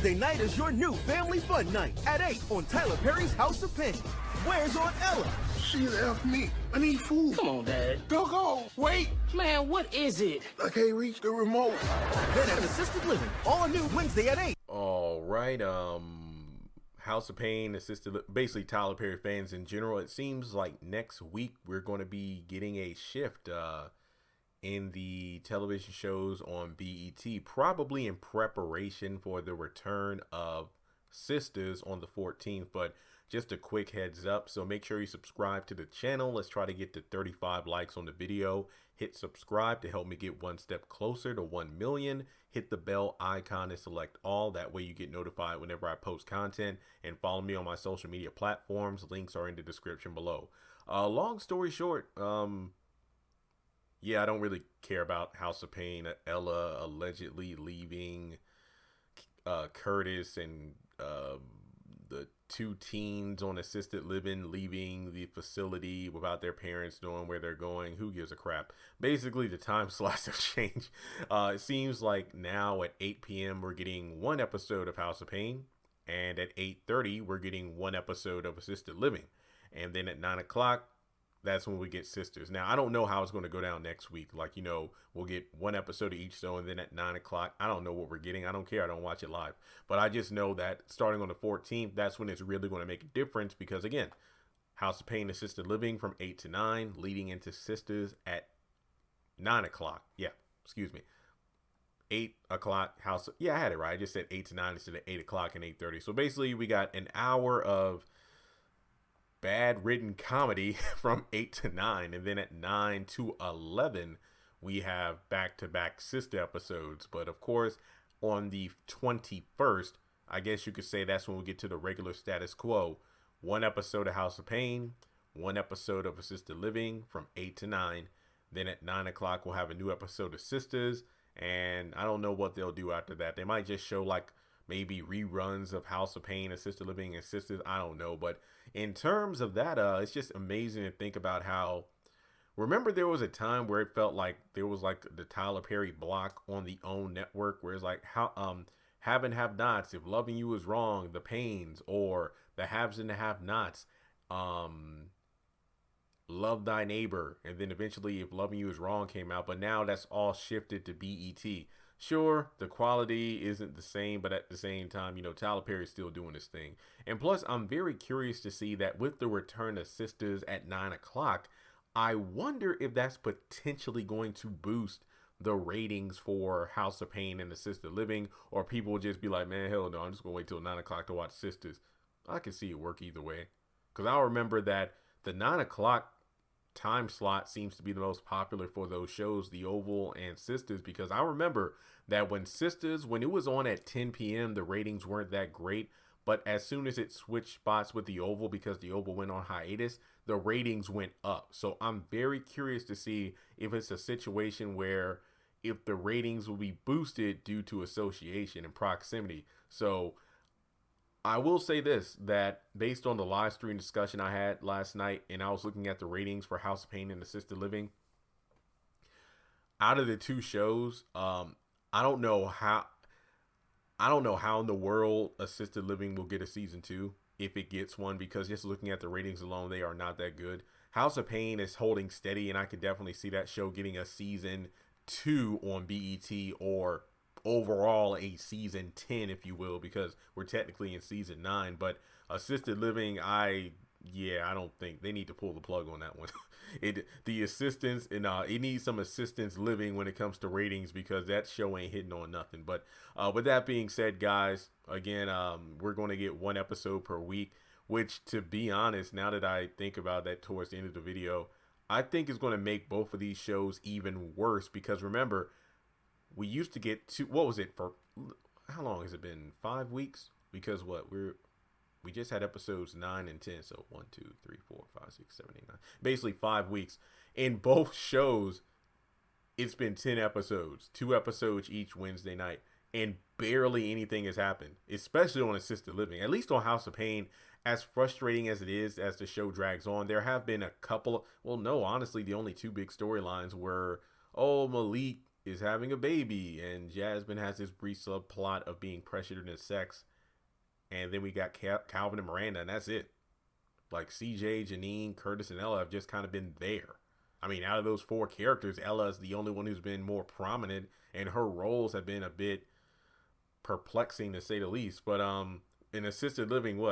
Wednesday night is your new family fun night at 8 on Tyler Perry's House of Payne. Where's Aunt Ella? She left me. I need food. Come on, Dad. Go. Wait. Man, what is it? I can't reach the remote. Then at Assisted Living, all new Wednesday at 8. All right, House of Payne, basically Tyler Perry fans in general. It seems like next week we're going to be getting a shift in the television shows on BET, probably in preparation for the return of Sisters on the 14th. But just a quick heads up, so make sure you subscribe to the channel. Let's try to get to 35 likes on the video. Hit subscribe to help me get one step closer to 1 million. Hit the bell icon and select all. That way you get notified whenever I post content. And follow me on my social media platforms. Links are in the description below. Long story short, yeah, I don't really care about House of Payne. Ella allegedly leaving Curtis and the two teens on assisted living leaving the facility without their parents knowing where they're going. Who gives a crap? Basically, the time slots have changed. It seems like now at 8 p.m. we're getting one episode of House of Payne, and at 8:30 we're getting one episode of assisted living, and then at 9 o'clock that's when we get Sisters. Now, I don't know how it's going to go down next week. Like, you know, we'll get one episode of each show, and then at 9 o'clock, I don't know what we're getting. I don't care. I don't watch it live. But I just know that starting on the 14th, that's when it's really going to make a difference. Because, again, House of Payne Assisted Living from 8 to 9, leading into Sisters at 9 o'clock. Yeah, excuse me. 8 o'clock House. Yeah, I had it right. I just said 8 to 9 instead of 8 o'clock and 8:30. So basically, we got an hour of bad written comedy from 8 to 9, and then at 9 to 11 we have back-to-back sister episodes. But of course, on the 21st, I guess you could say that's when we get to the regular status quo. One episode of House of Payne, one episode of Assisted Living from 8 to 9. Then at 9 o'clock we'll have a new episode of Sisters, and I don't know what they'll do after that. They might just show like maybe reruns of House of Payne, Assisted Living, and Sisters. I don't know. But in terms of that, it's just amazing to think about how, remember there was a time where it felt like there was like the Tyler Perry block on the OWN network, where it's like, how have and have nots, if loving you is wrong, the Paynes, or the haves and the have nots, love thy neighbor, and then eventually if loving you is wrong came out. But now that's all shifted to BET. Sure, the quality isn't the same, but at the same time, you know, Tyler Perry's still doing his thing. And plus, I'm very curious to see that with the return of Sisters at 9 o'clock, I wonder if that's potentially going to boost the ratings for House of Payne and Assisted Living, or people will just be like, man, hell no, I'm just going to wait till 9 o'clock to watch Sisters. I can see it work either way. Because I remember that the 9 o'clock time slot seems to be the most popular for those shows, The Oval and Sisters, because I remember that when it was on at 10 p.m., the ratings weren't that great. But as soon as it switched spots with The Oval, because The Oval went on hiatus, the ratings went up. So I'm very curious to see if it's a situation where if the ratings will be boosted due to association and proximity. So I will say this, that based on the live stream discussion I had last night, and I was looking at the ratings for House of Payne and Assisted Living, out of the two shows, I don't know how in the world Assisted Living will get a season 2, if it gets one, because just looking at the ratings alone, they are not that good. House of Payne is holding steady, and I could definitely see that show getting a season 2 on BET, or overall a season 10, if you will, because we're technically in season 9. But Assisted Living, I don't think they need to pull the plug on that one. The assistance, and it needs some assistance living when it comes to ratings, because that show ain't hitting on nothing. But with that being said, guys, again, we're going to get one episode per week, which, to be honest, now that I think about that towards the end of the video, I think is going to make both of these shows even worse. Because remember, we used to get for how long has it been? 5 weeks? Because we just had episodes 9 and 10. So 1, 2, 3, 4, 5, 6, 7, 8, 9. Basically 5 weeks. In both shows, it's been 10 episodes, 2 episodes each Wednesday night, and barely anything has happened, especially on Assisted Living. At least on House of Payne, as frustrating as it is as the show drags on, there have been a couple, honestly, the only 2 big storylines were, Malik is having a baby, and Jasmine has this brief subplot of being pressured into sex, and then we got Calvin and Miranda, and that's it. Like CJ, Janine, Curtis, and Ella have just kind of been there. I mean, out of those 4 characters, Ella is the only one who's been more prominent, and her roles have been a bit perplexing to say the least. But in assisted living,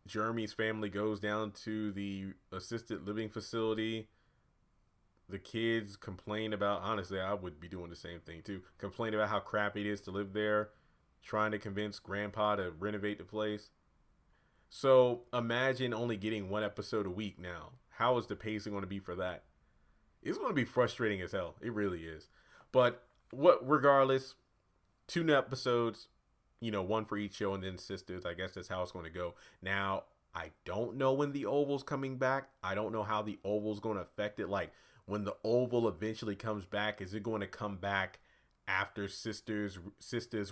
Jeremy's family goes down to the assisted living facility. The kids complain about, honestly, I would be doing the same thing too. Complain about how crappy it is to live there, trying to convince grandpa to renovate the place. So imagine only getting 1 episode a week now. How is the pacing going to be for that? It's going to be frustrating as hell. It really is. But regardless, 2 new episodes, 1 for each show, and then sisters. I guess that's how it's going to go. Now, I don't know when the Oval's coming back. I don't know how the Oval's going to affect it. Like, when the Oval eventually comes back, is it going to come back after sisters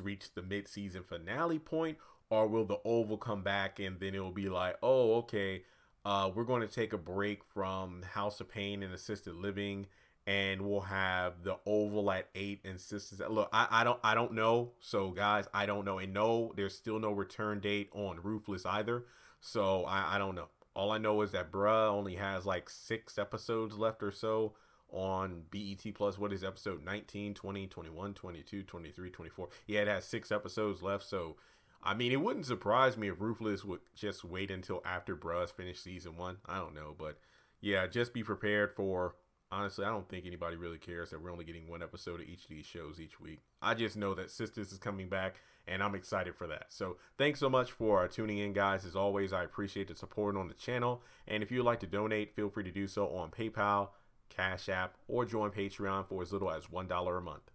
reach the mid-season finale point? Or will the Oval come back and then it will be like, oh, okay, we're going to take a break from House of Payne and assisted living, and we'll have the Oval at 8 and sisters. Look, I don't know. So guys, I don't know. And no, there's still no return date on Ruthless either. So I don't know. All I know is that bruh only has like 6 episodes left or so on BET Plus. What is episode 19, 20, 21, 22, 23, 24? Yeah, it has 6 episodes left. So I mean, it wouldn't surprise me if Ruthless would just wait until after Bruh's finished season 1. I don't know. But yeah, just be prepared for, honestly, I don't think anybody really cares that we're only getting 1 episode of each of these shows each week. I just know that Sisters is coming back, and I'm excited for that. So thanks so much for tuning in, guys. As always, I appreciate the support on the channel. And if you'd like to donate, feel free to do so on PayPal, Cash App, or join Patreon for as little as $1 a month.